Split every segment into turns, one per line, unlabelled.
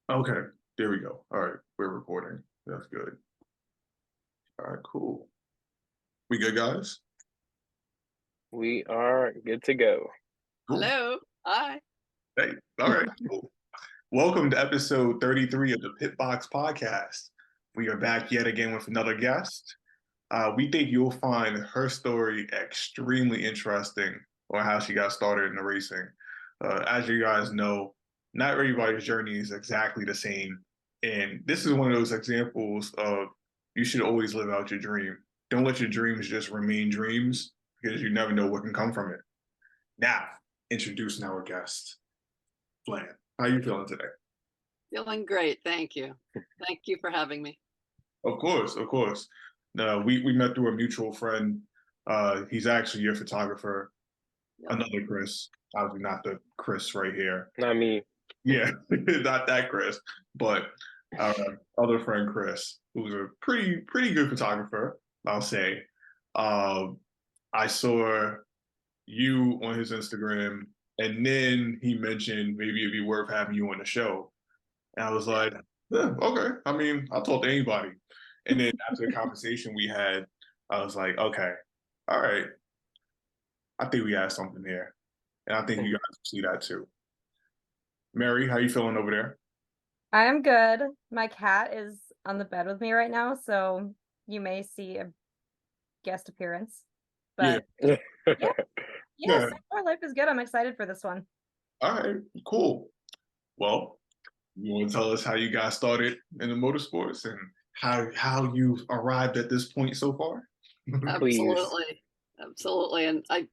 Okay, there we go. All right, we're recording. That's good. All right, cool. We good, guys?
We are good to go.
Cool.
Hello. Hi.
Hey, all right, cool. Welcome to episode 33 of the Pit Box Podcast. We are back yet again with another guest. We think you'll find her story extremely interesting on how she got started in the racing. As you guys know, not everybody's journey is exactly the same. And this is one of those examples of you should always live out your dream. Don't let your dreams just remain dreams because you never know what can come from it. Now, introducing our guest, Flann. How you feeling today?
Feeling great. Thank you. Thank you for having me.
Of course, of course. We met through a mutual friend. He's actually your photographer.
Yep.
Another Chris, obviously not the Chris right here.
Not me.
Yeah, not that Chris, but our other friend Chris, who's a pretty good photographer, I'll say. Um, I saw you on his Instagram, and then he mentioned maybe it'd be worth having you on the show. And I was
Yeah.
like, yeah, okay. I mean, I'll talk to anybody. And then after the conversation we had, I was like, okay, all right. I think we have something here. And I think you guys see that too. Mary, how you feeling over there?
I'm good. My cat is on the bed with me right now, so you may see a guest appearance.
Yeah,
But yeah, yeah,
yeah.
so far life is good. I'm excited for this one.
All right, cool. Well, you want to tell us how you got started in the motorsports and how you've arrived at this point so far?
Please.
Absolutely. Absolutely. And I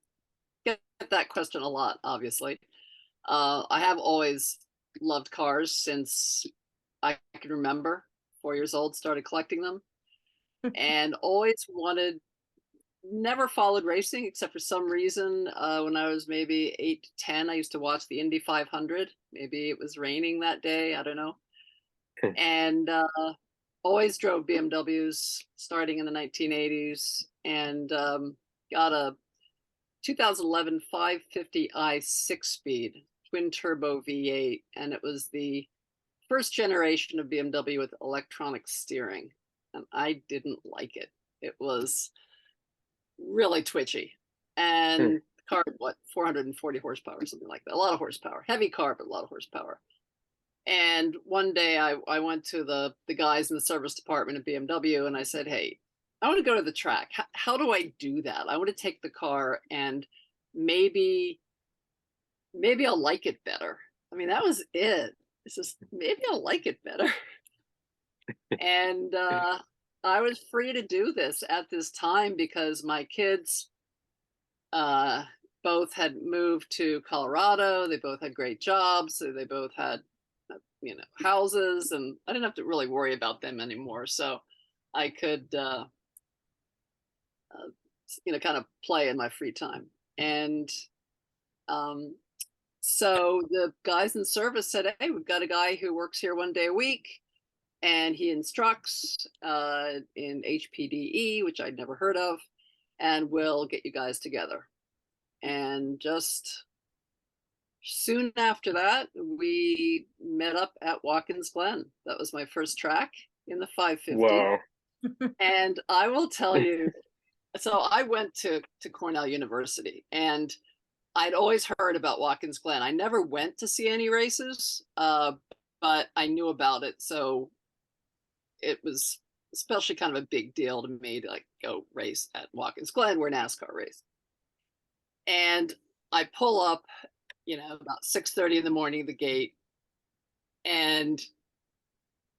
get that question a lot, obviously. I have always loved cars since I can remember. 4 years old, started collecting them and always never followed racing except for some reason. When I was maybe 8 to 10, I used to watch the Indy 500. Maybe it was raining that day. I don't know. And always drove BMWs starting in the 1980s and got a 2011 550i 6-speed twin turbo V8. And it was the first generation of BMW with electronic steering. And I didn't like it. It was really twitchy.
Hmm.
And car, what, 440 horsepower, something like that. A lot of horsepower, heavy car, but a lot of horsepower. And one day I went to the guys in the service department at BMW and I said, hey, I want to go to the track. How do I do that? I want to take the car and maybe I'll like it better. I mean, that was it. It's just maybe I'll like it better. And I was free to do this at this time because my kids uh, both had moved to Colorado. They both had great jobs. So they both had, houses, and I didn't have to really worry about them anymore. So I could, kind of play in my free time. And um, so the guys in service said, hey, we've got a guy who works here 1 day a week and he instructs in HPDE, which I'd never heard of, and we'll get you guys together. And just soon after that, we met up at Watkins Glen. That was my first track in the 550.
Wow.
And I will tell you, so I went to Cornell University and I'd always heard about Watkins Glen. I never went to see any races, but I knew about it. So it was especially kind of a big deal to me to like go race at Watkins Glen where NASCAR race. And I pull up, about 6:30 in the morning at the gate, and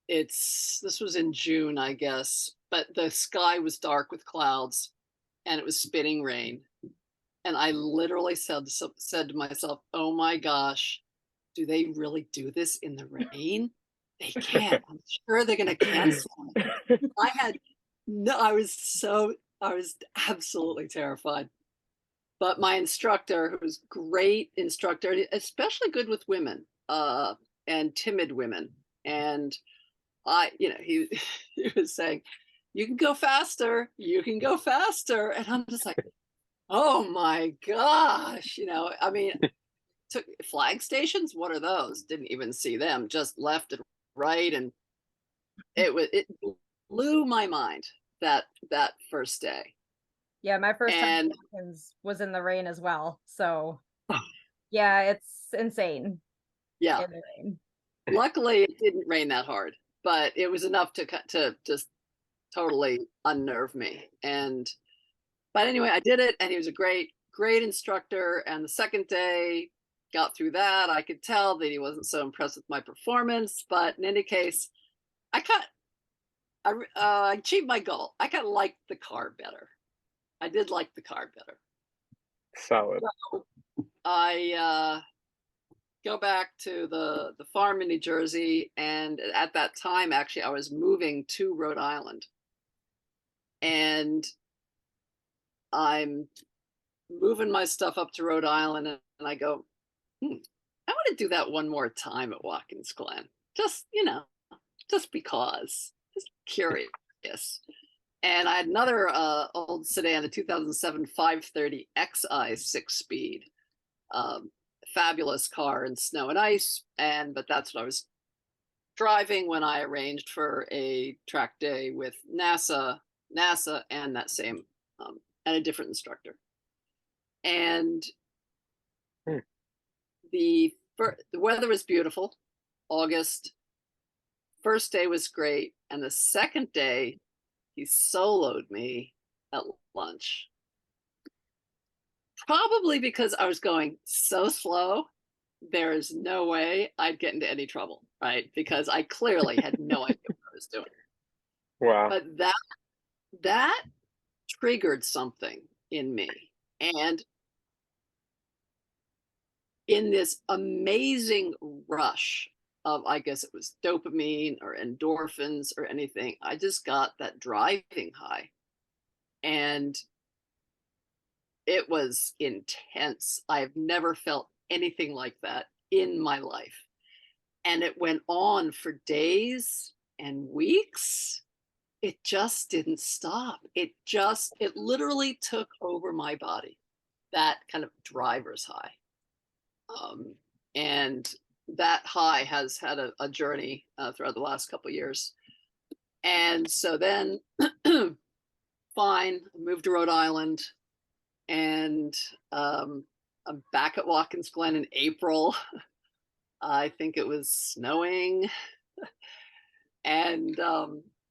this was in June, I guess, but the sky was dark with clouds and it was spitting rain. And I literally said to myself, oh my gosh, do they really do this in the rain? They can't. I'm sure they're going to cancel it. I was absolutely terrified. But my instructor, who was a great instructor, especially good with women and timid women. And he, he was saying, you can go faster, you can go faster. And I'm just like, oh my gosh, I mean, took flag stations. What are those? Didn't even see them, just left and right, and it blew my mind that first day.
Yeah, my first time
And
at Watkins was in the rain as well. So yeah, it's insane
yeah,
in the rain.
luckily it didn't rain that hard, but it was enough to just totally unnerve me. But anyway, I did it, and he was a great instructor. And the second day, got through that. I could tell that he wasn't so impressed with my performance, but in any case, I achieved my goal. I kind of liked the car better. I did like the car better.
Solid.
So I go back to the farm in New Jersey, and at that time, actually, I was moving to Rhode Island, and I'm moving my stuff up to Rhode Island, and I go, I want to do that one more time at Watkins Glen. Just, just because, just curious. And I had another old sedan, a 2007 530 XI 6-speed, fabulous car in snow and ice. But that's what I was driving when I arranged for a track day with NASA, and that same, and a different instructor. And the weather was beautiful, August. First day was great, and the second day, he soloed me at lunch. Probably because I was going so slow, there is no way I'd get into any trouble, right? Because I clearly had no idea what I was doing.
Wow.
But that triggered something in me. And in this amazing rush of, I guess it was dopamine or endorphins or anything, I just got that driving high. And it was intense. I've never felt anything like that in my life. And it went on for days and weeks. It just didn't stop. It literally took over my body, that kind of driver's high. And that high has had a journey throughout the last couple of years. And so then, fine, moved to Rhode Island, and I'm back at Watkins Glen in April. I think it was snowing, and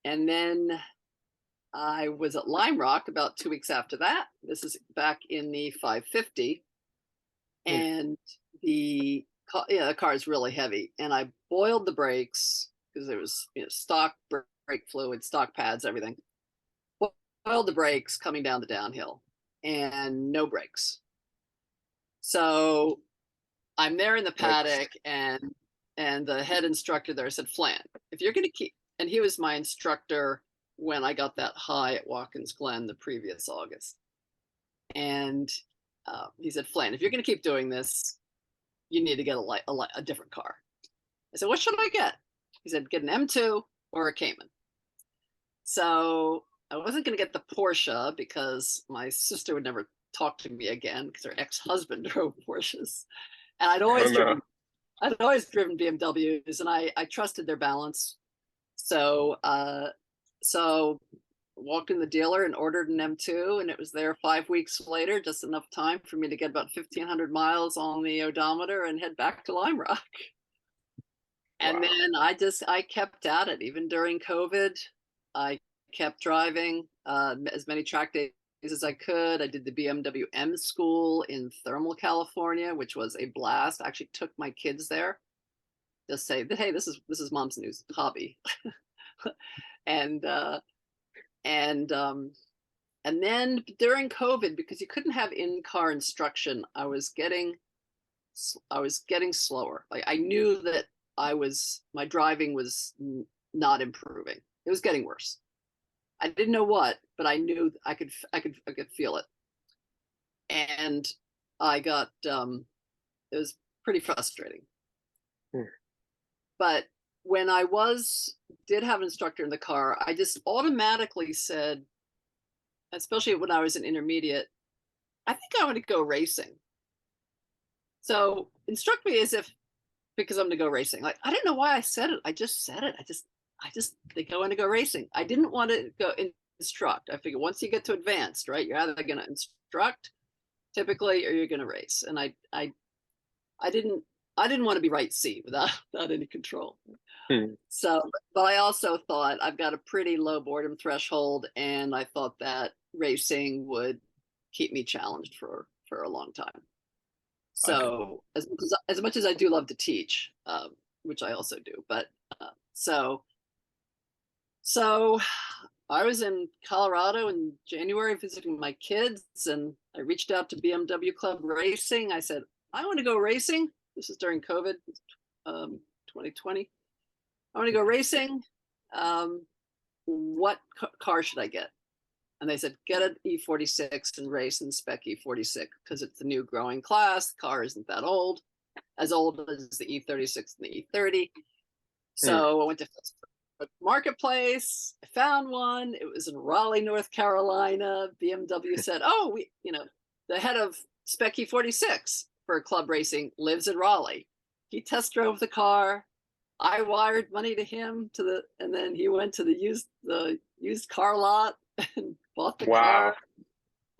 then I was at Lime Rock about 2 weeks after that. This is back in the 550, and the car is really heavy, and I boiled the brakes because there was stock brake fluid, stock pads, everything. Boiled the brakes coming down the downhill, and no brakes. So I'm there in the paddock, and the head instructor there said, Flann, if you're going to keep, and he was my instructor when I got that high at Watkins Glen the previous August. And he said, Flann, if you're going to keep doing this, you need to get a different car. I said, what should I get? He said, get an M2 or a Cayman. So I wasn't going to get the Porsche because my sister would never talk to me again because her ex-husband drove Porsches. And I'd always driven BMWs, and I trusted their balance. So walked in the dealer and ordered an M2, and it was there 5 weeks later, just enough time for me to get about 1,500 miles on the odometer and head back to Lime Rock. And then I kept at it. Even during COVID, I kept driving as many track days as I could. I did the BMW M school in Thermal, California, which was a blast. I actually took my kids there to say that, hey, this is mom's new hobby. And then during COVID, because you couldn't have in-car instruction, I was getting slower. Like I knew that my driving was not improving. It was getting worse. I didn't know what, but I knew I could feel it. And I got it was pretty frustrating. But when I did have an instructor in the car, I just automatically said, especially when I was an intermediate, I think I want to go racing. So instruct me as if because I'm going to go racing. Like, I didn't know why I said it. I just said it. I just think I want to go racing. I didn't want to go instruct. I figured once you get to advanced, right, you're either going to instruct typically, or you're going to race. And I didn't want to be right seat without any control. So, but I also thought I've got a pretty low boredom threshold, and I thought that racing would keep me challenged for a long time. So as much as I do love to teach, which I also do, but so I was in Colorado in January visiting my kids, and I reached out to BMW Club Racing. I said, I want to go racing. This is during COVID, 2020. I want to go racing. What car should I get? And they said, get an E46 and race in spec E46 because it's the new growing class. The car isn't that old, as old as the E36 and the E30. So I went to Marketplace. I found one. It was in Raleigh, North Carolina. BMW said, oh, the head of spec E46 for club racing lives in Raleigh. He test drove the car. I wired money to him and then he went to the used car lot and bought the car.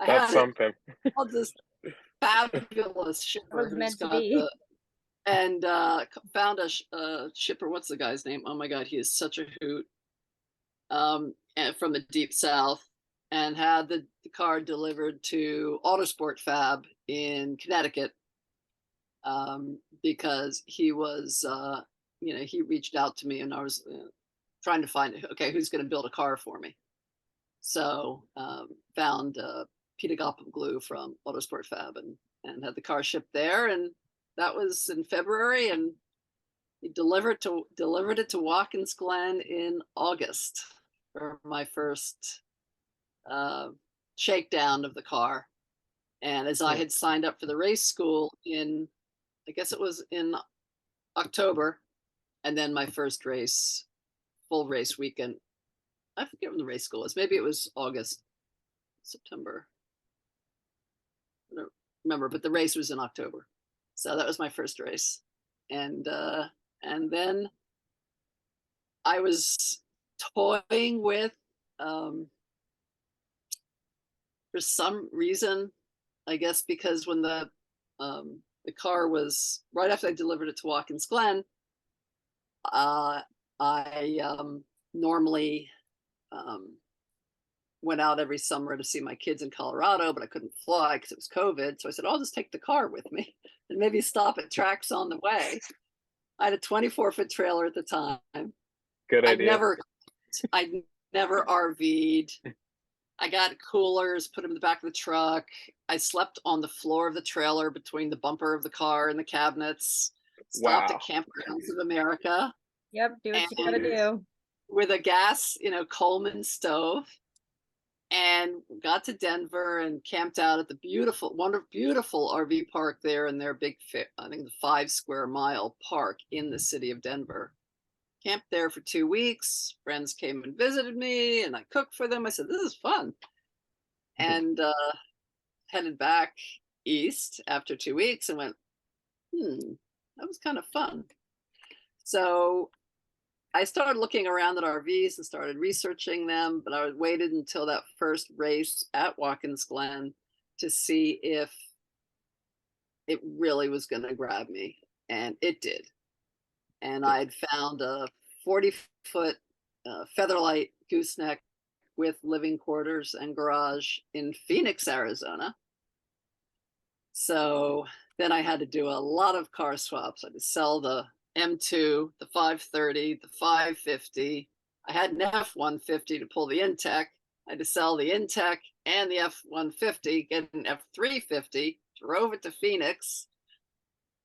That's something.
All this fabulous shipper who's got and found a shipper. What's the guy's name? Oh my God, he is such a hoot. And from the deep south, and had the car delivered to Autosport Fab in Connecticut. Because he was, he reached out to me, and I was trying to find, okay, who's going to build a car for me? So found Peter Glue from Autosport Fab and had the car shipped there, and that was in February, and he delivered it to Watkins Glen in August for my first shakedown of the car. And as I had signed up for the race school I guess it was in October, and then my first race, full race weekend. I forget when the race school was. Maybe it was August, September. I don't remember, but the race was in October. So that was my first race. And then I was toying with, for some reason, I guess because when the car was right after I delivered it to Watkins Glen, I normally went out every summer to see my kids in Colorado, but I couldn't fly because it was COVID. So I said, I'll just take the car with me and maybe stop at tracks on the way. I had a 24-foot trailer at the time.
Good idea.
I never RV'd. I got coolers, put them in the back of the truck. I slept on the floor of the trailer between the bumper of the car and the cabinets. Stopped at Campgrounds of America.
Yep, do what you gotta do.
With a gas, Coleman stove. And got to Denver and camped out at the beautiful RV park there in their big, I think the 5 square mile park in the city of Denver. Camped there for 2 weeks. Friends came and visited me, and I cooked for them. I said, this is fun. And headed back east after 2 weeks and went, that was kind of fun. So I started looking around at RVs and started researching them, but I waited until that first race at Watkins Glen to see if it really was going to grab me. And it did. And I'd found a 40-foot Featherlight gooseneck with living quarters and garage in Phoenix, Arizona. So then I had to do a lot of car swaps. I had to sell the M2, the 530, the 550. I had an F-150 to pull the Intech. I had to sell the Intech and the F-150, get an F-350, drove it to Phoenix.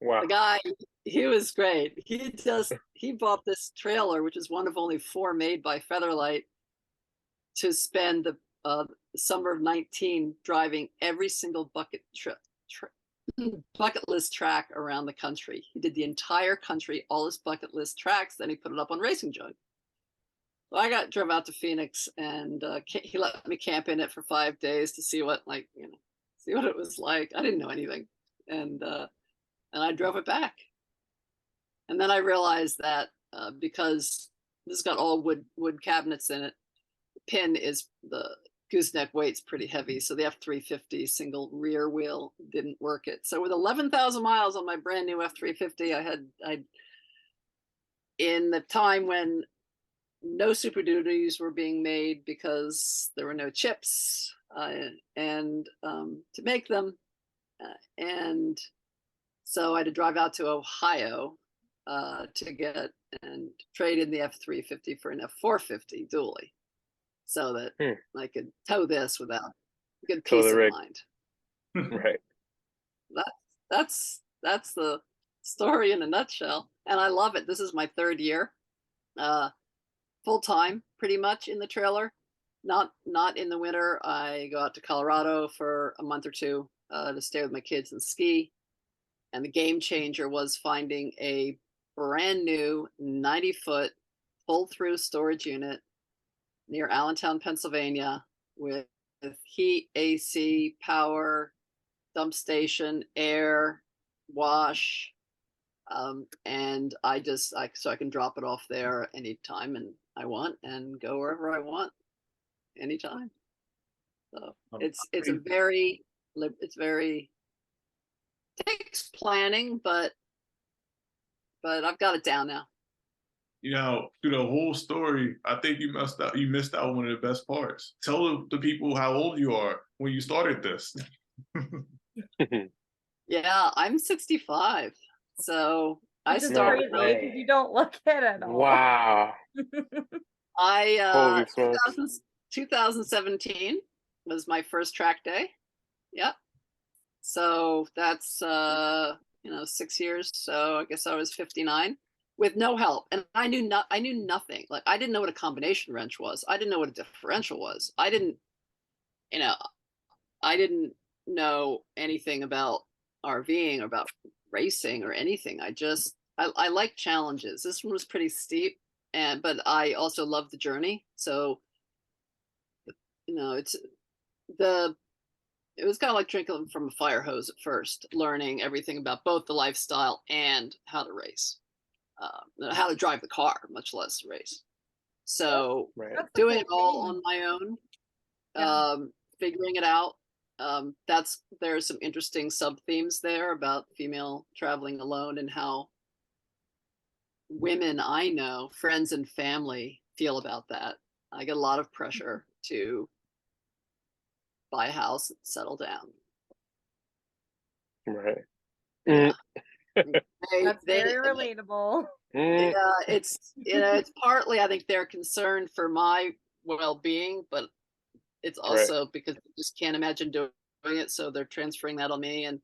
Wow.
The guy, he was great. He bought this trailer, which is one of only 4 made by Featherlight, to spend the summer of 19 driving every single bucket list track around the country. He did the entire country, all his bucket list tracks, then he put it up on Racing Jug. So I drove out to Phoenix, and he let me camp in it for 5 days to see what it was like. I didn't know anything, and I drove it back. And then I realized that because this has got all wood cabinets in it, the pin is the gooseneck weight's pretty heavy. So the F350 single rear wheel didn't work it. So with 11,000 miles on my brand new F350, I in the time when no Super Duties were being made because there were no chips and to make them. And so I had to drive out to Ohio to get and trade in the F350 for an F450 dually so that I could tow this without good peace of mind.
Right.
That's the story in a nutshell. And I love it. This is my 3rd year. Full time, pretty much in the trailer. Not in the winter. I go out to Colorado for a month or 2 to stay with my kids and ski. And the game changer was finding a brand new 90-foot pull-through storage unit near Allentown, Pennsylvania, with heat, AC, power, dump station, air, wash. And so I can drop it off there anytime and I want and go wherever I want anytime. So it's very takes planning, but I've got it down now.
You know, through the whole story, I think you missed out one of the best parts. Tell the people how old you are when you started this.
Yeah, I'm 65. So I started.
Crazy, you don't look it at all.
Wow.
I 2017 was my first track day. Yep. So that's 6 years. So I guess I was 59 with no help, and I knew nothing. Like I didn't know what a combination wrench was. I didn't know what a differential was. I didn't know anything about RVing or about racing or anything. I like challenges. This one was pretty steep, but I also love the journey. So it was kind of like drinking from a fire hose at first, learning everything about both the lifestyle and how to race, how to drive the car, much less race. So doing it all on my own, figuring it out. There's some interesting sub themes there about female traveling alone and how women I know, friends and family, feel about that. I get a lot of pressure to buy a house and settle down.
Right.
Yeah.
That's very relatable.
Yeah, it's partly I think they're concerned for my well-being, but it's also because they just can't imagine doing it, so they're transferring that on me, and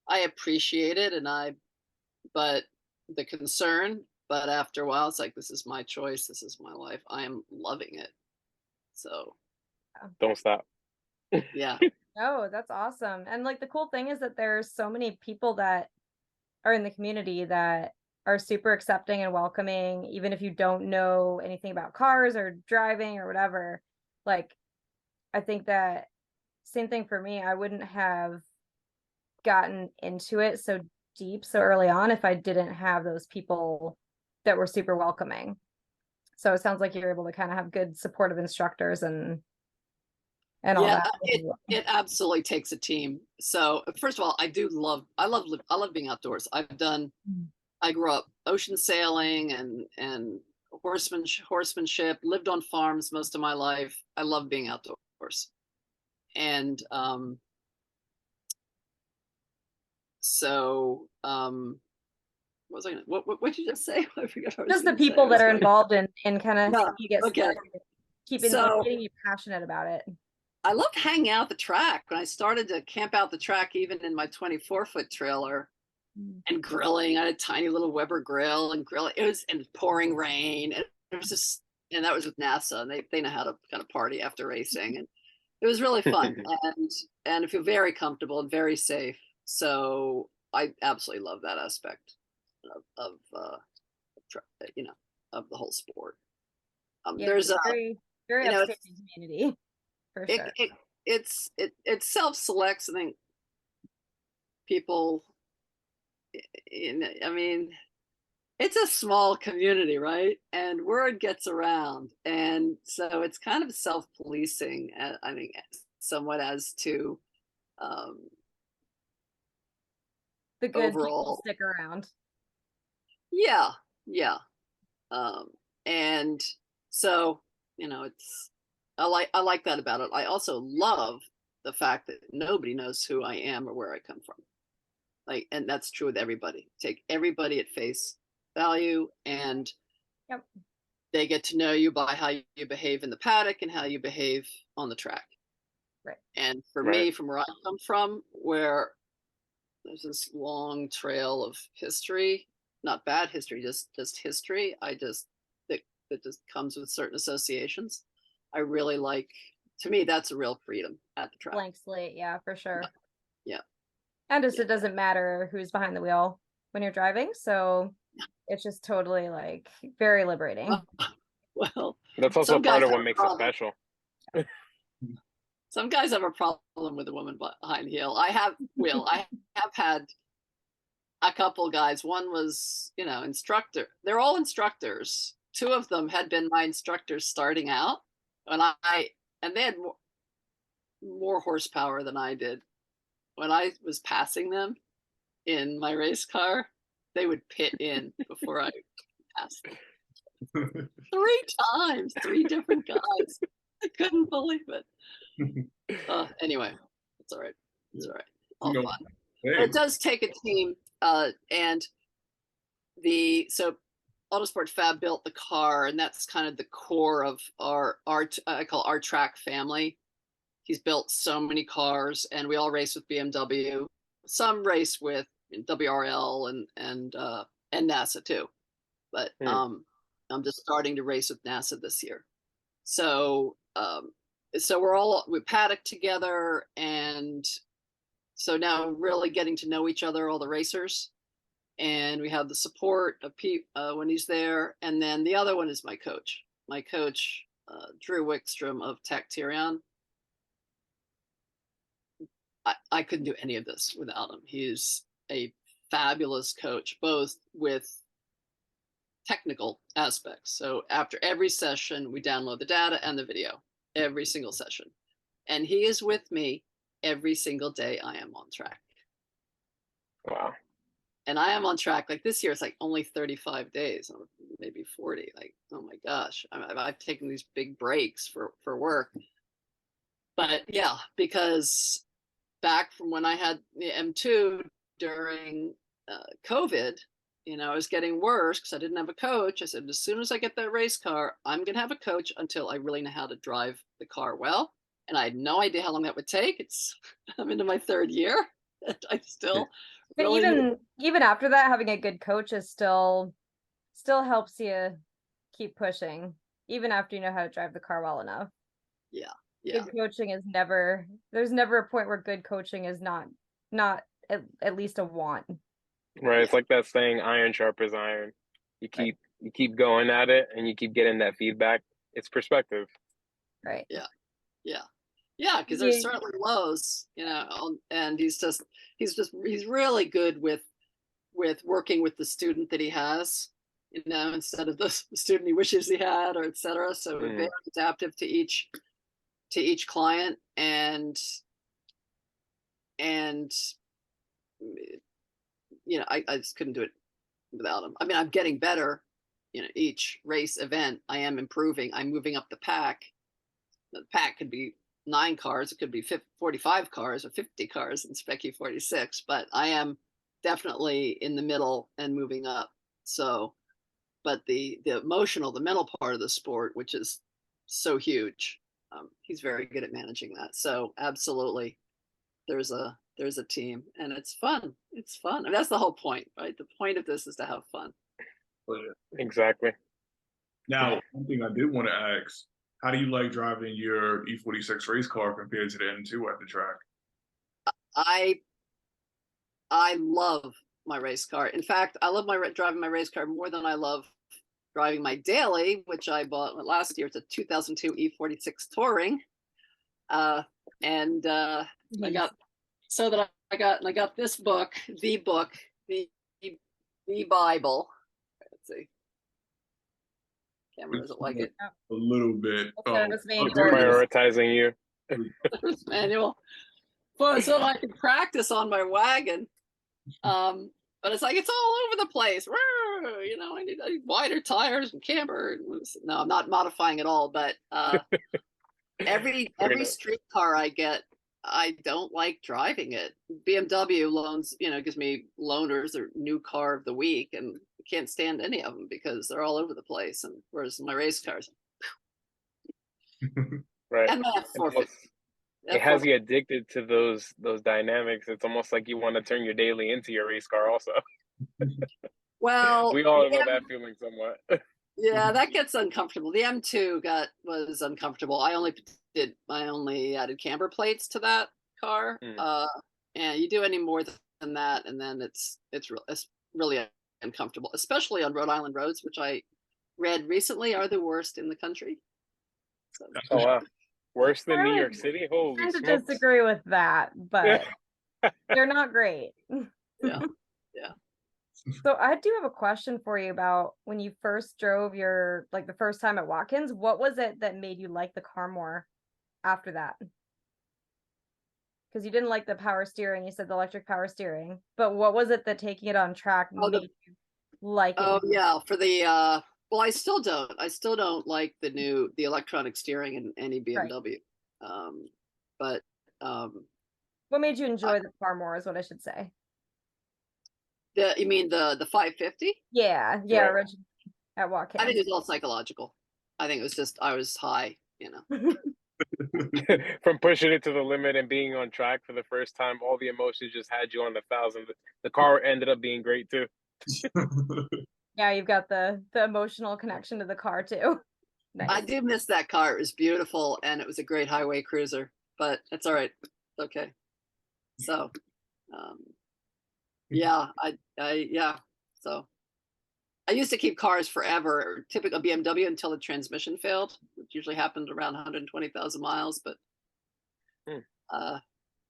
I appreciate it, but the concern, but after a while it's like, this is my choice, this is my life, I am loving it. So
don't stop.
Yeah.
Oh, that's awesome. And like the cool thing is that there's so many people that are in the community that are super accepting and welcoming, even if you don't know anything about cars or driving or whatever. Like, I think that same thing for me. I wouldn't have gotten into it so deep so early on if I didn't have those people that were super welcoming. So it sounds like you're able to kind of have good supportive instructors and all that.
It absolutely takes a team. So first of all, I love being outdoors. I grew up ocean sailing and horsemanship, lived on farms most of my life. I love being outdoors. And what did you just say? I forgot what I was
just the
gonna say.
people that are involved in kind of
Yeah,
you get
okay.
getting you passionate about it.
I loved hanging out the track. When I started to camp out the track, even in my 24-foot trailer, and grilling, I had a tiny little Weber grill and grilling. It was and pouring rain, and it was just, and that was with NASA, and they know how to kind of party after racing, and it was really fun, and I feel very comfortable and very safe. So I absolutely love that aspect of the whole sport. There's
very upstanding community. For sure.
It self-selects. I think people, I mean, it's a small community, right? And word gets around, and so it's kind of self-policing. I think somewhat as to
The good people
overall.
stick around.
Yeah, yeah. And so it's I like that about it. I also love the fact that nobody knows who I am or where I come from. Like, and that's true with everybody. Take everybody at face value, and
Yep.
they get to know you by how you behave in the paddock and how you behave on the track.
Right.
And for
Right.
me, from where I come from, where there's this long trail of history, not bad history, just history. That just comes with certain associations. I really like. To me, that's a real freedom at the track.
Blank slate, yeah, for sure.
Yeah.
And just
Yeah.
it doesn't matter who's behind the wheel when you're driving, so it's just totally like very liberating.
Well,
That's also
some
part
guys
of what
have a
makes it
problem.
special.
Some guys have a problem with a woman behind the wheel. I have had a couple guys. One was, instructor. They're all instructors. Two of them had been my instructors starting out, and they had more horsepower than I did. When I was passing them in my race car, they would pit in before I passed them. 3 times, 3 different guys. I couldn't believe it. Anyway, it's all right. It's all right. All fun.
Hey.
But it does take a team, and so Autosport Fab built the car, and that's kind of the core of our I call our track family. He's built so many cars, and we all race with BMW. Some race with WRL and NASA too, but I'm just starting to race with NASA this year. So we paddock together, and so now really getting to know each other, all the racers, and we have the support of Pete when he's there, and then the other one is my coach, Drew Wickstrom of Tactirion. I couldn't do any of this without him. He's a fabulous coach, both with technical aspects. So after every session, we download the data and the video, every single session. And he is with me every single day I am on track.
Wow.
And I am on track. Like this year, it's like only 35 days, maybe 40. Like, oh my gosh, I've taken these big breaks for work. But yeah, because back from when I had the M2 during COVID, I was getting worse because I didn't have a coach. I said, as soon as I get that race car, I'm going to have a coach until I really know how to drive the car well. And I had no idea how long that would take. I'm into my 3rd year. I still.
But
really
even after that, having a good coach is still helps you keep pushing, even after you know how to drive the car well enough.
Yeah.
Good coaching is there's never a point where good coaching is not at least a want.
Right. It's like that saying, iron sharpens iron. You keep going at it, and you keep getting that feedback. It's perspective.
Right.
Yeah, because there's certainly lows, and he's really good with working with the student that he has, instead of the student he wishes he had, or etc. So very adaptive to each client, and I just couldn't do it without him. I mean, I'm getting better, each race event I am improving. I'm moving up the pack. The pack could be 9 cars, it could be 45 cars or 50 cars in Spec E46, but I am definitely in the middle and moving up. So, but the mental part of the sport, which is so huge, he's very good at managing that. So absolutely, there's a team, and it's fun. It's fun. And that's the whole point, right? The point of this is to have fun.
Exactly.
Now, one thing I did want to ask, how do you like driving your E46 race car compared to the M2 at the track?
I love my race car. In fact, I love driving my race car more than I love driving my daily, which I bought last year. It's a 2002 E46 Touring, and I got this book, the Bible. see. Camera doesn't like it.
A little bit.
Service manual.
There it is.
Prioritizing you.
Manual. Well, so I can practice on my wagon. But it's like it's all over the place. You know, I need wider tires and camber. No, I'm not modifying at all. But every street car I get, I don't like driving it. BMW loans, you know, gives me loaners or new car of the week, and I can't stand any of them because they're all over the place. And whereas my race cars,
Right.
and my F450.
It has you addicted to those dynamics. It's almost like you want to turn your daily into your race car also.
Well,
we all know that feeling somewhat.
Yeah, that gets uncomfortable. The M2 was uncomfortable. I only added camber plates to that car. And you do any more than that, and then it's really uncomfortable, especially on Rhode Island roads, which I read recently are the worst in the country. So.
Oh wow. Worse than New York City? Holy
I tend
smokes.
to disagree with that, but they're not great.
Yeah.
So I do have a question for you about when you first drove the first time at Watkins. What was it that made you like the car more after that? Because you didn't like the power steering. You said the electric power steering, but what was it that taking it on track made you like it?
Oh yeah, for the well, I still don't like the electronic steering in any BMW. Right.
What made you enjoy the car more is what I should say.
You mean the 550?
Yeah, right. Originally at Watkins.
I think it was all psychological. I think it was just I was high, you know.
From pushing it to the limit and being on track for the first time, all the emotions just had you on 1,000. The car ended up being great too.
Yeah, you've got the emotional connection to the car too. Nice.
I do miss that car. It was beautiful and it was a great highway cruiser, but it's all right. It's okay. So, yeah, So I used to keep cars forever, typical BMW, until the transmission failed, which usually happened around 120,000 miles. But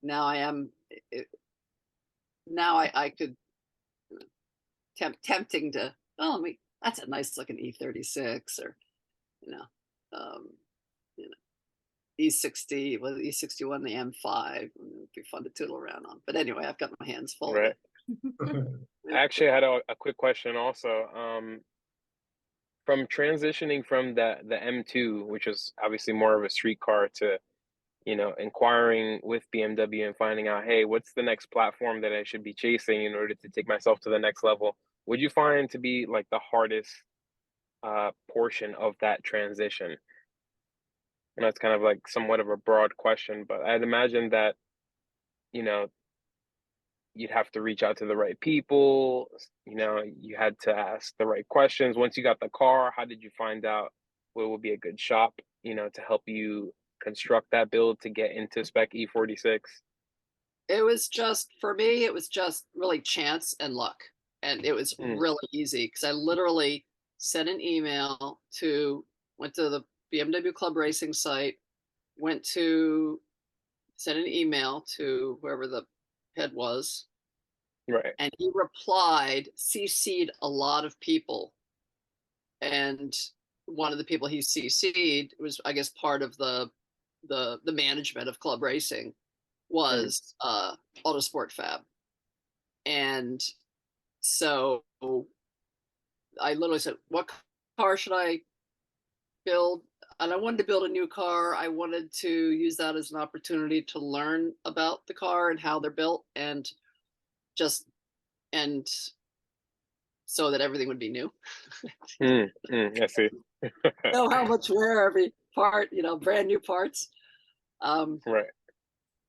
now I could tempting to, that's a nice looking E36 or, E60, well, the E61, the M5, it'd be fun to tootle around on. But anyway, I've got my hands full.
Right. I actually had a quick question also. From transitioning from the M2, which was obviously more of a street car, to inquiring with BMW and finding out, hey, what's the next platform that I should be chasing in order to take myself to the next level? Would you find to be like the hardest portion of that transition? And that's kind of like somewhat of a broad question, but I'd imagine that you'd have to reach out to the right people. You had to ask the right questions. Once you got the car, how did you find out what would be a good shop, to help you construct that build to get into spec E46?
It was just, for me, it was just really chance and luck. And it was really easy because I literally sent an email went to the BMW Club Racing site, sent an email to whoever the head was.
Right.
And he replied, CC'd a lot of people. And one of the people he CC'd was, I guess, part of the management of Club Racing was Autosport Fab. And so I literally said, what car should I build? And I wanted to build a new car. I wanted to use that as an opportunity to learn about the car and how they're built, and so that everything would be new.
I see.
Know how much wear every part, brand new parts.
Right.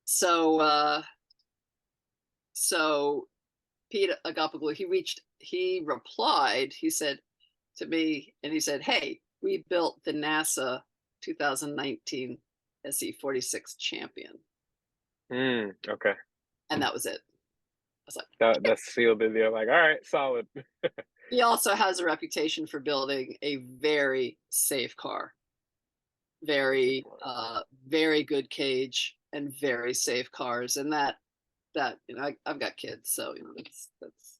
So Pete Agapoglu, he replied, he said to me, and he said, hey, we built the NASA 2019 SE46 champion.
Okay.
And that was it. I was like,
that sealed it. They're like, all right, solid.
He also has a reputation for building a very safe car. Very, very good cage and very safe cars. And that I've got kids, so that's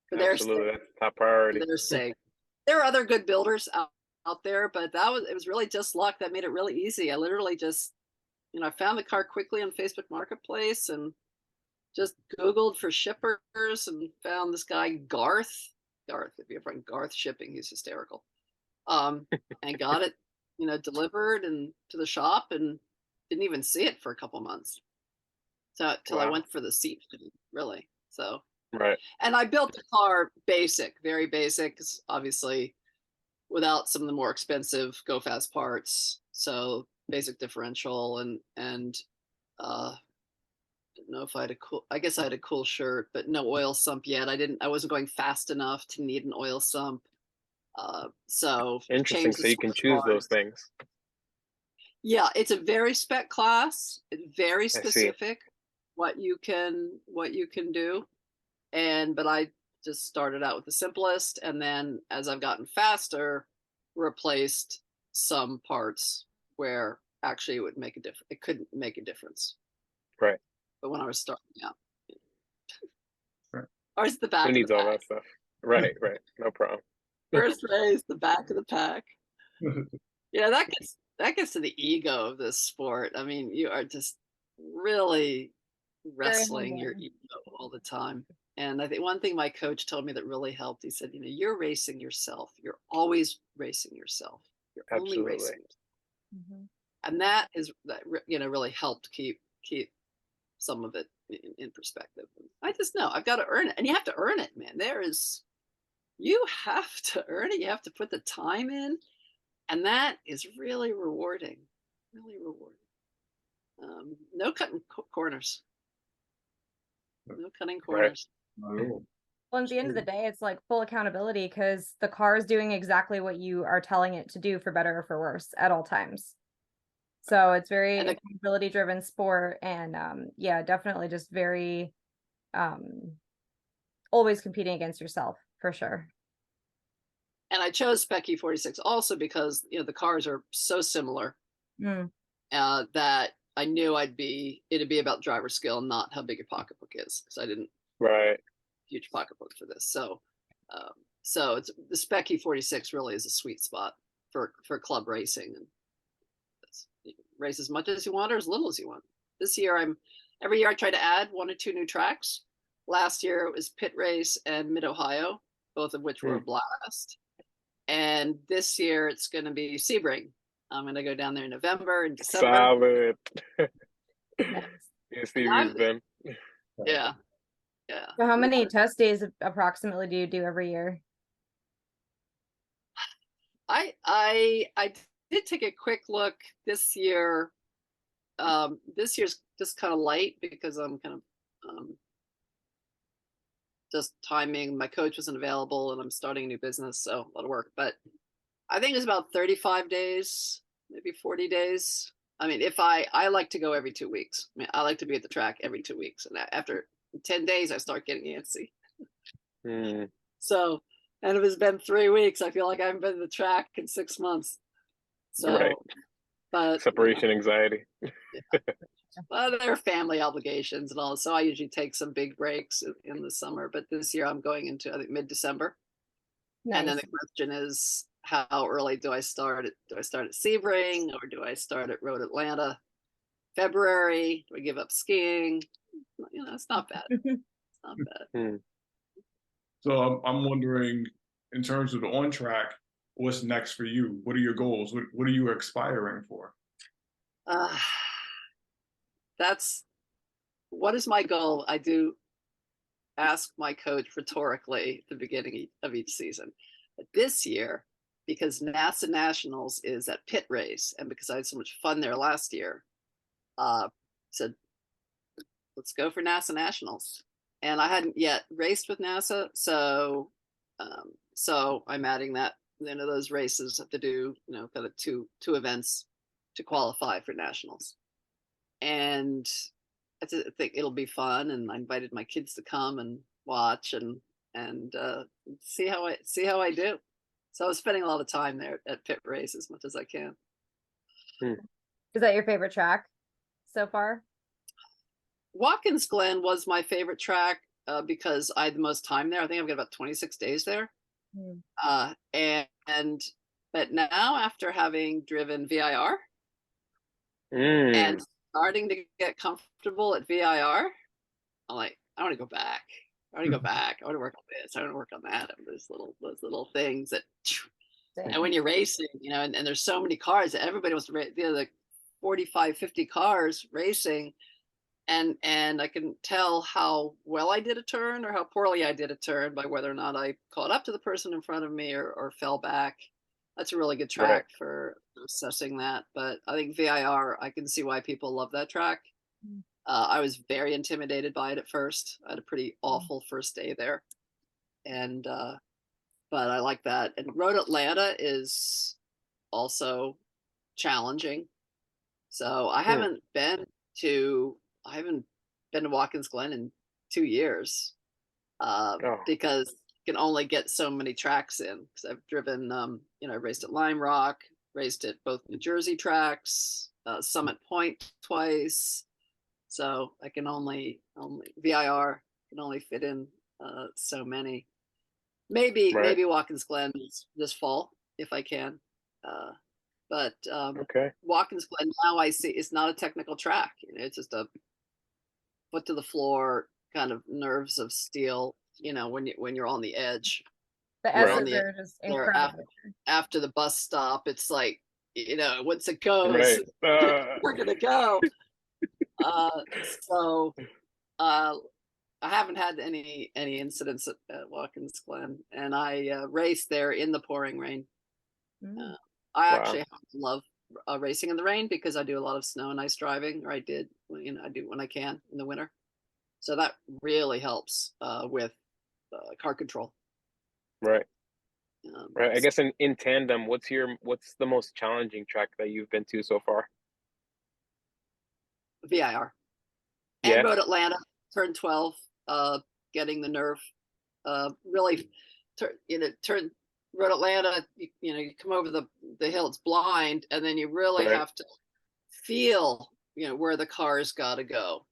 for their sake.
Absolutely, that's top priority.
For their sake, there are other good builders out there, but it was really just luck that made it really easy. I literally just, I found the car quickly on Facebook Marketplace and just Googled for shippers and found this guy, Garth. Garth, if you have friend Garth Shipping, he's hysterical. And got it, delivered and to the shop, and didn't even see it for a couple months. So till I went for the seat, really. So
Right.
and I built the car very basic, obviously without some of the more expensive go fast parts. So basic differential and didn't know if I had I guess I had a cool shirt, but no oil sump yet. I wasn't going fast enough to need an oil sump. So
Interesting. So you can choose those things.
Yeah, it's a very spec class. It's very specific what you can do. But I just started out with the simplest, and then as I've gotten faster, replaced some parts where actually it would make a difference. It couldn't make a difference.
Right.
But when I was starting out,
right.
Ours the back.
Who needs all that stuff? Right. No problem.
First race, the back of the pack. Yeah, that gets to the ego of this sport. I mean, you are just really wrestling your ego all the time. And I think one thing my coach told me that really helped, he said, you're racing yourself. You're always racing yourself. You're only racing. Mm-hmm. And that really helped keep some of it in perspective. I just know I've got to earn it. And you have to earn it, man. You have to earn it. You have to put the time in. And that is really rewarding. Really rewarding. No cutting corners. No cutting corners.
Right.
Well, at the end of the day, it's like full accountability because the car is doing exactly what you are telling it to do, for better or for worse, at all times. So it's very accountability driven sport, and definitely just very always competing against yourself, for sure.
And I chose Spec E46 also because the cars are so similar that I knew it'd be about driver skill, not how big your pocketbook is, because I didn't huge pocketbook for this. So it's the Spec E46 really is a sweet spot for club racing, and you can race as much as you want or as little as you want. This year every year I try to add 1 or 2 new tracks. Last year it was Pit Race and Mid Ohio, both of which were a blast. And this year it's going to be Sebring. I'm going to go down there in November and December.
Solid. Then.
Yeah.
So how many test days approximately do you do every year?
I did take a quick look this year. This year's just kind of light because I'm kind of just timing. My coach wasn't available and I'm starting a new business, so a lot of work. But I think it's about 35 days, maybe 40 days. I mean, if I like to go every 2 weeks. I mean, I like to be at the track every 2 weeks. And after 10 days, I start getting antsy. So, and if it's been 3 weeks, I feel like I haven't been to the track in 6 months. So, but
separation anxiety.
Well, there are family obligations and all, so I usually take some big breaks in the summer. But this year I'm going into, I think, mid-December. Nice. And then the question is, how early do I start it? Do I start at Sebring or do I start at Road Atlanta? February? Do I give up skiing? It's not bad. It's not bad.
So I'm wondering, in terms of the on track, what's next for you? What are your goals? What are you aspiring for?
What is my goal? I do ask my coach rhetorically at the beginning of each season. But this year, because NASA Nationals is at Pit Race, and because I had so much fun there last year, said, let's go for NASA Nationals. And I hadn't yet raced with NASA, so I'm adding that. Those races have to do, kind of two events to qualify for Nationals. And I think it'll be fun, and I invited my kids to come and watch and see how I do. So I was spending a lot of time there at Pit Race as much as I can.
Is that your favorite track so far?
Watkins Glen was my favorite track because I had the most time there. I think I've got about 26 days there. And but now after having driven VIR and starting to get comfortable at VIR, I'm like, I want to go back. I want to go back. I want to work on this. I want to work on that. And those little things that, and when you're racing, and there's so many cars that everybody wants to race, like 45, 50 cars racing. And I can tell how well I did a turn or how poorly I did a turn by whether or not I caught up to the person in front of me or fell back. That's a really good track for assessing that. But I think VIR, I can see why people love that track. I was very intimidated by it at first. I had a pretty awful first day there. And but I like that. And Road Atlanta is also challenging. So I haven't been to Watkins Glen in 2 years because you can only get so many tracks in. Because I've driven, I raced at Lime Rock, raced at both New Jersey tracks, Summit Point twice. So I can only VIR can only fit in so many. Maybe Watkins Glen this fall if I can. But Watkins Glen now I see it's not a technical track. It's just a foot to the floor kind of nerves of steel. When you're on the edge.
The S's are just incredible.
After the bus stop, it's like once it goes, we're gonna go. So I haven't had any incidents at Watkins Glen, and I raced there in the pouring rain. I actually love racing in the rain because I do a lot of snow and ice driving, or I did. I do when I can in the winter, so that really helps with car control.
Right. I guess in tandem, what's the most challenging track that you've been to so far?
VIR and Road Atlanta, turn 12, getting the nerve, really, turn Road Atlanta. You come over the hill, it's blind, and then you really have to feel, where the car's got to go.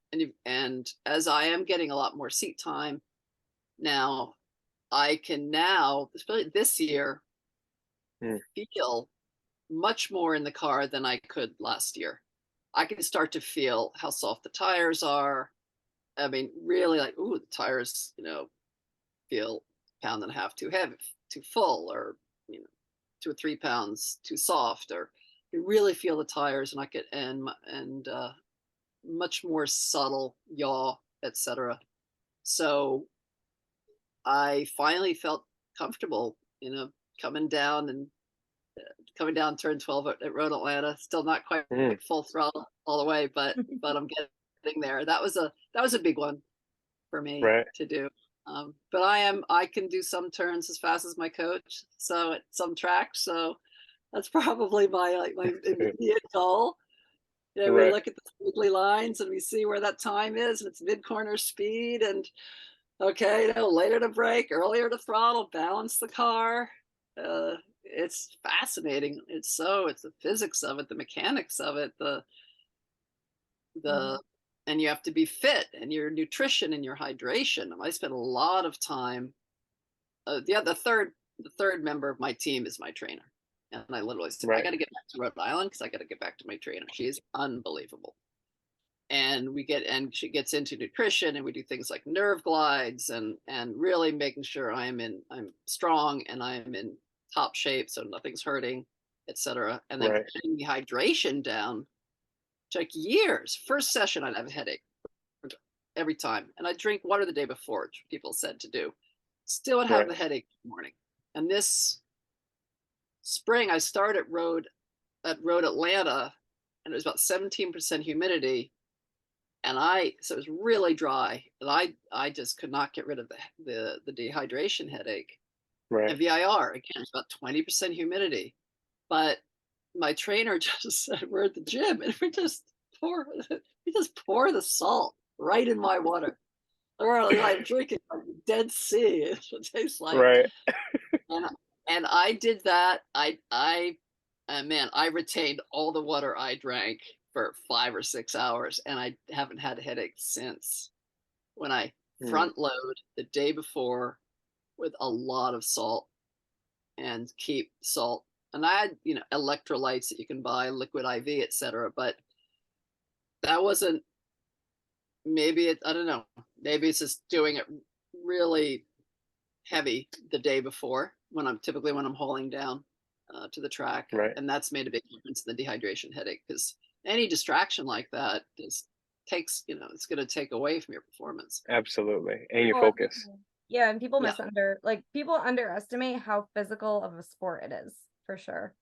And as I am getting a lot more seat time now, I can now, especially this year, feel much more in the car than I could last year. I can start to feel how soft the tires are. I mean, really like, the tires, feel a pound and a half too heavy, too full, or 2 or 3 pounds too soft, or you really feel the tires, and I get and much more subtle yaw, etc. So I finally felt comfortable, coming down turn 12 at Road Atlanta. Still not quite full throttle all the way, but I'm getting there. That was a big one for me to do. But I can do some turns as fast as my coach. So at some tracks, so that's probably my immediate goal. We look at the squiggly lines and we see where that time is, and it's mid-corner speed, and later to brake, earlier to throttle, balance the car. It's fascinating. It's the physics of it, the mechanics of it, and you have to be fit, and your nutrition and your hydration. I spent a lot of time. The third member of my team is my trainer, and I literally said, I got to get back to Rhode Island because I got to get back to my trainer. She is unbelievable. And she gets into nutrition, and we do things like nerve glides and really making sure I'm strong and I'm in top shape, so nothing's hurting, etc. And then getting the hydration down took years. First session, I'd have a headache every time, and I'd drink water the day before, which people said to do. Still would have the headache in the morning. And this spring, I started at Road Atlanta, and it was about 17% humidity. And so it was really dry, and I just could not get rid of the dehydration headache. And VIR, again, it's about 20% humidity. But my trainer just said, we're at the gym, and we just pour the salt right in my water. Literally, I'm drinking like the Dead Sea. It's what it tastes like. And I did that. I retained all the water I drank for 5 or 6 hours, and I haven't had a headache since. When I front load the day before with a lot of salt, and keep salt. And I had, electrolytes that you can buy, liquid IV, etc. But that wasn't, I don't know, maybe it's just doing it really heavy the day before when I'm hauling down to the track.
Right.
And that's made a big difference in the dehydration headache, because any distraction like that takes, it's going to take away from your performance.
Absolutely. And your
Well,
focus.
Yeah, and people
Yeah.
people underestimate how physical of a sport it is, for sure.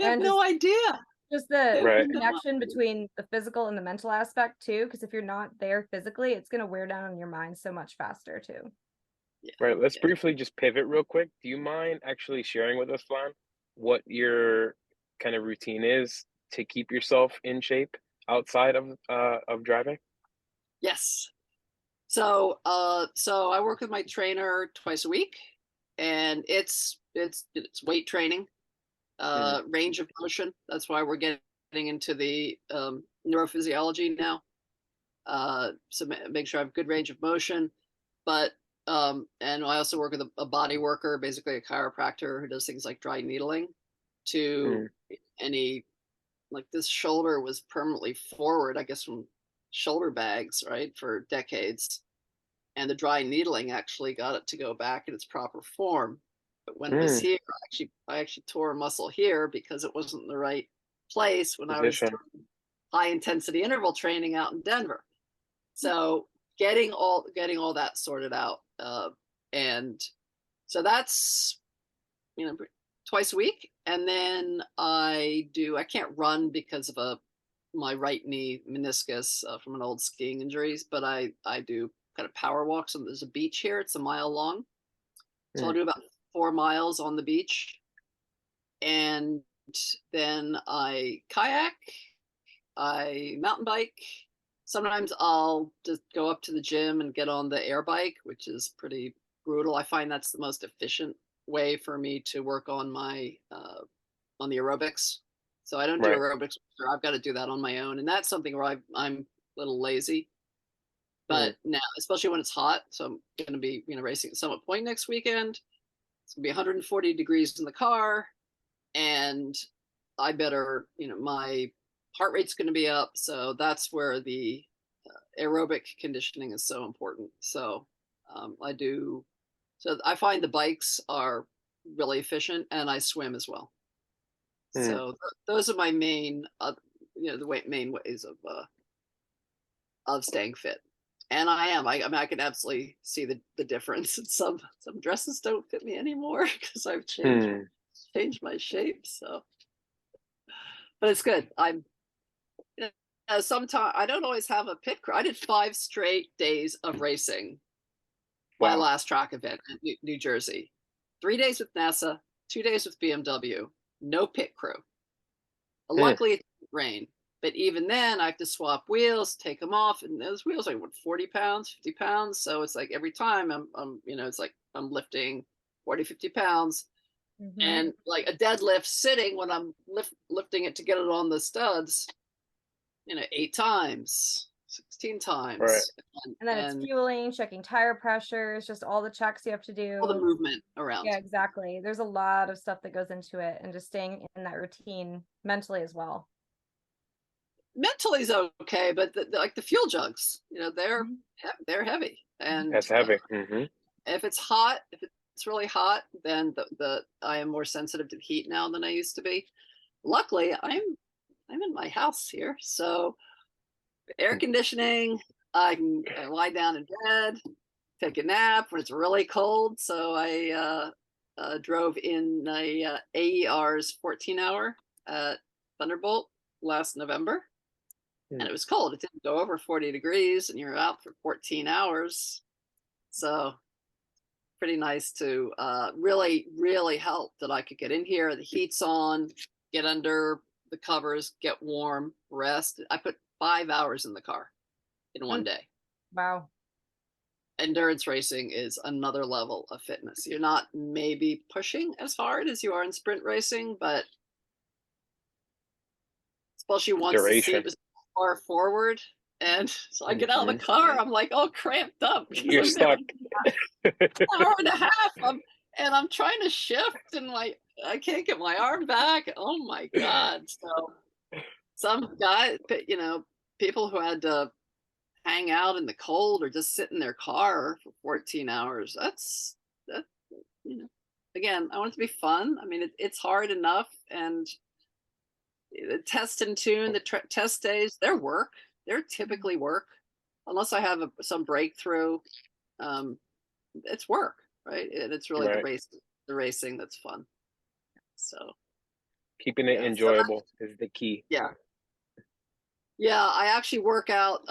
I have
And
no idea.
just the
Right.
connection between the physical and the mental aspect too, because if you're not there physically, it's going to wear down on your mind so much faster too.
Yeah.
Right. Let's
Yeah.
briefly just pivot real quick. Do you mind actually sharing with us, Flann, what your kind of routine is to keep yourself in shape outside of driving?
Yes. So I work with my trainer twice a week, and it's weight training, range of motion. That's why we're getting into the neurophysiology now. So make sure I have good range of motion. But and I also work with a body worker, basically a chiropractor who does things like dry needling to any, like, this shoulder was permanently forward, I guess, from shoulder bags, right, for decades. And the dry needling actually got it to go back in its proper form. But when it was here, I actually tore a muscle here because it wasn't in the right place when I was
Position.
doing high intensity interval training out in Denver. So getting all that sorted out, and so that's, twice a week. And then I can't run because of my right knee meniscus from an old skiing injuries, but I do kind of power walks. And there's a beach here; it's a mile long, so I'll do about 4 miles on the beach, and then I kayak, I mountain bike. Sometimes I'll just go up to the gym and get on the air bike, which is pretty brutal. I find that's the most efficient way for me to work on my on the aerobics. So I don't do
Right.
aerobics. I've got to do that on my own, and that's something where I'm a little lazy. But now, especially when it's hot, so I'm going to be racing at Summit Point next weekend. It's going to be 140 degrees in the car, and I better, my heart rate's going to be up. So that's where the aerobic conditioning is so important. So I find the bikes are really efficient, and I swim as well. So those are my main, main ways of staying fit. And I mean, I can absolutely see the difference. Some dresses don't fit me anymore because I've changed my shape. So, but it's good. Sometimes I don't always have a pit crew. I did 5 straight days of racing.
Wow.
My last track event in New Jersey. 3 days with NASA, 2 days with BMW, no pit crew. Luckily, it didn't rain. But even then, I have to swap wheels, take them off, and those wheels are 40 pounds, 50 pounds. So it's like every time I'm it's like I'm lifting 40, 50 pounds, and like a deadlift sitting when I'm lifting it to get it on the studs, 8 times, 16 times.
Right.
And then it's fueling, checking tire pressures, just all the checks you have to do.
All the movement around.
Yeah, exactly. There's a lot of stuff that goes into it, and just staying in that routine mentally as well. Mentally is
okay, but the fuel jugs, they're heavy, and
that's heavy.
If it's hot, if it's really hot, then I am more sensitive to the heat now than I used to be. Luckily, I'm in my house here, so air conditioning. I can lie down in bed, take a nap when it's really cold. So I drove in a AER's 14-hour at Thunderbolt last November. And it was cold. It didn't go over 40 degrees, and you're out for 14 hours. So pretty nice to really, really help that I could get in here. The heat's on, get under the covers, get warm, rest. I put 5 hours in the car in one day.
Wow.
Endurance racing is another level of fitness. You're not maybe pushing as hard as you are in sprint racing, but especially once the seat was far forward, and so I get out of the car, I'm like all cramped up.
You're stuck.
An hour and a half. and I'm trying to shift, and I can't get my arm back. Oh my God! So some guy, people who had to hang out in the cold or just sit in their car for 14 hours. That, you know, again, I want it to be fun. I mean, it's hard enough, and the test and tune, the test days, they're typically work, unless I have some breakthrough. Um, it's work, right? And it's really
Right.
the racing that's fun. So
Keeping it
yeah,
enjoyable is the key.
yeah. Yeah, I actually work out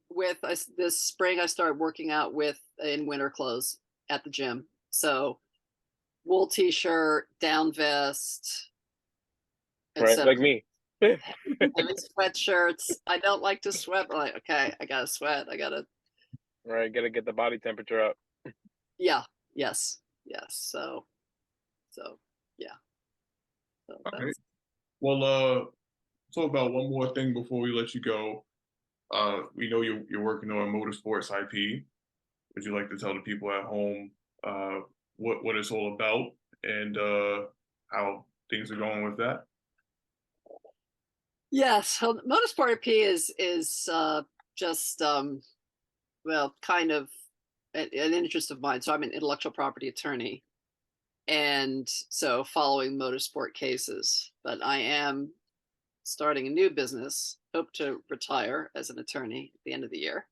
with this spring. I started working out in winter clothes at the gym. So wool t-shirt, down vest,
Right,
etc.
like me.
I mean sweatshirts. I don't like to sweat, but okay, I gotta sweat. I gotta.
Right, gotta get the body temperature up.
Yeah. Yes. Yes. So yeah. So
All right.
that's.
Well, talk about one more thing before we let you go. We know you're working on motorsports IP. Would you like to tell the people at home what it's all about and how things are going with that?
Yes. So motorsport IP is just well, kind of an interest of mine. So I'm an intellectual property attorney, and so following motorsport cases. But I am starting a new business. Hope to retire as an attorney at the end of the year,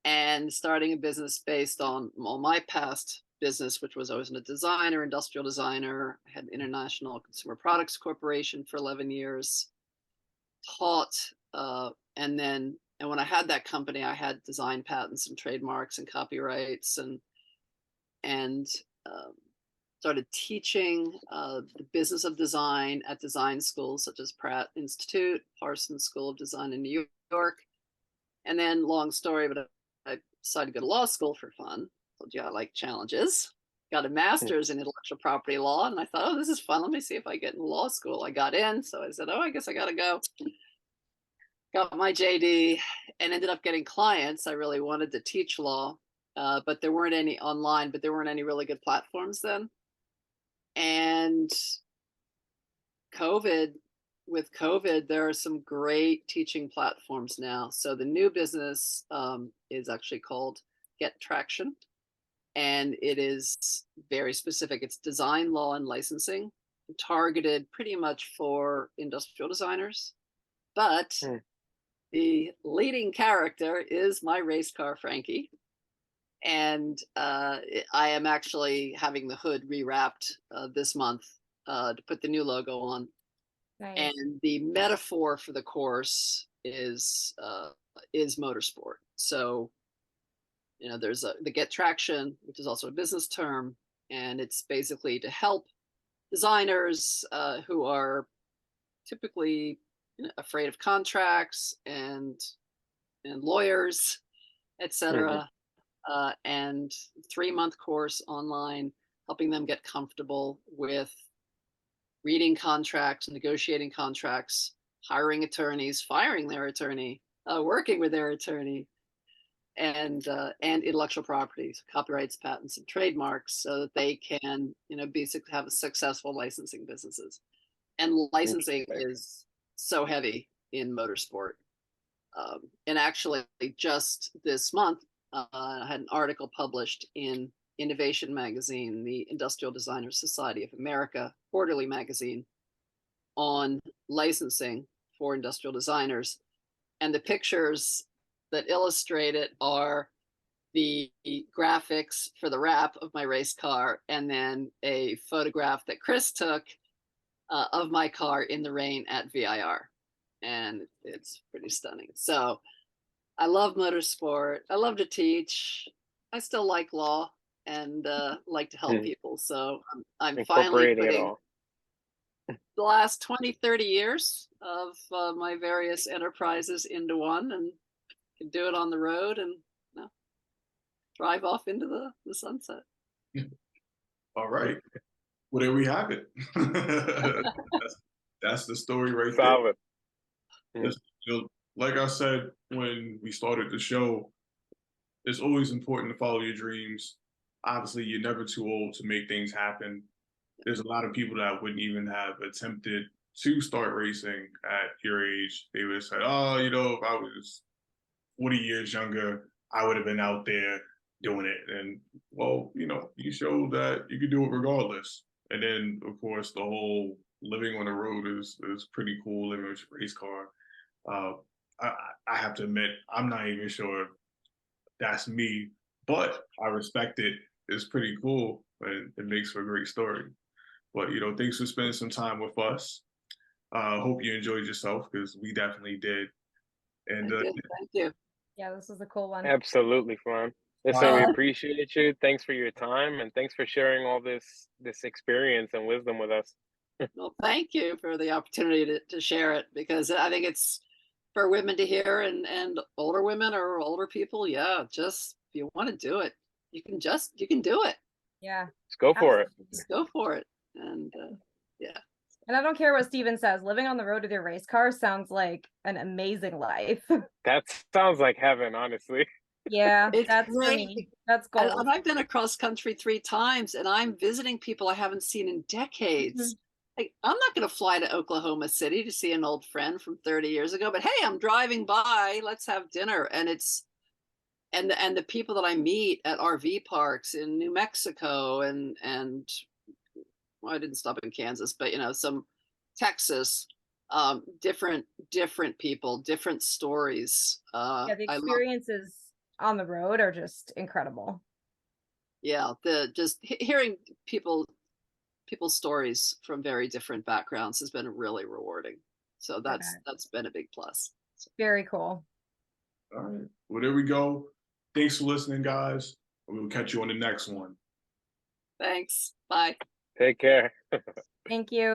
and starting a business based on my past business, which was I was a designer, industrial designer. I had International Consumer Products Corporation for 11 years, taught, and when I had that company, I had design patents and trademarks and copyrights, and um, started teaching the business of design at design schools such as Pratt Institute, Parsons School of Design in New York. And then, long story, but I decided to go to law school for fun. Told you I like challenges. Got a master's in intellectual property law, and I thought, oh, this is fun. Let me see if I get in law school. I got in, so I said, oh, I guess I got to go. Got my JD and ended up getting clients. I really wanted to teach law, but there weren't any online, but there weren't any really good platforms then. And with COVID, there are some great teaching platforms now. So the new business is actually called Get Traction, and it is very specific. It's design, law, and licensing, targeted pretty much for industrial designers. But the leading character is my race car, Frankie. And I am actually having the hood rewrapped this month to put the new logo on.
Nice.
And the metaphor for the course is motorsport. So, there's the Get Traction, which is also a business term, and it's basically to help designers who are typically afraid of contracts and lawyers, etc. And 3-month course online, helping them get comfortable with reading contracts, negotiating contracts, hiring attorneys, firing their attorney, working with their attorney, and intellectual properties, copyrights, patents, and trademarks, so that they can, basically have a successful licensing businesses. And licensing is so heavy in motorsport. And actually, just this month, I had an article published in Innovation Magazine, the Industrial Designers Society of America quarterly magazine, on licensing for industrial designers. And the pictures that illustrate it are the graphics for the wrap of my race car, and then a photograph that Chris took of my car in the rain at VIR. And it's pretty stunning. So I love motorsport. I love to teach. I still like law and like to help people. So I'm finally putting the last 20, 30 years of my various enterprises into one, and can do it on the road and drive off into the sunset.
All right. Well, there we have it. that's the story right
Solid.
there. Like I said when we started the show, it's always important to follow your dreams obviously you're never too old to make things happen. There's a lot of people that wouldn't even have attempted to start racing at your age. They would have said, oh, if I was 40 years younger, I would have been out there doing it. And well, you showed that you could do it regardless. And then, of course, the whole living on the road is pretty cool, living with your race car. Uh, I have to admit, I'm not even sure that's me, but I respect it. It's pretty cool, and it makes for a great story. But thanks for spending some time with us. Hope you enjoyed yourself because we definitely did. And
Thank you.
Yeah, this was a cool one.
Absolutely, Flann. Listen, we appreciate you. Thanks for your time, and thanks for sharing all this experience and wisdom with us.
Well, thank you for the opportunity to share it, because I think it's for women to hear, and older women or older people. Yeah, just if you want to do it, you can do it.
Yeah.
Let's go for it.
Just go for it. And yeah.
And I don't care what Steven says, living on the road with your race car sounds like an amazing life.
That sounds like heaven, honestly.
Yeah,
It's
that's for
great.
me. That's gold.
And I've been across country 3 times, and I'm visiting people I haven't seen in decades. Like, I'm not going to fly to Oklahoma City to see an old friend from 30 years ago, but hey, I'm driving by, let's have dinner. And the people that I meet at RV parks in New Mexico, and well, I didn't stop in Kansas, but some Texas, different people, different stories.
Yeah, the
I love,
experiences on the road are just incredible.
yeah, just hearing people's stories from very different backgrounds has been really rewarding. So that's been a big plus.
Very cool.
all right, well, there we go. Thanks for listening, guys. We'll catch you on the next one.
Thanks. Bye.
Take care.
Thank you.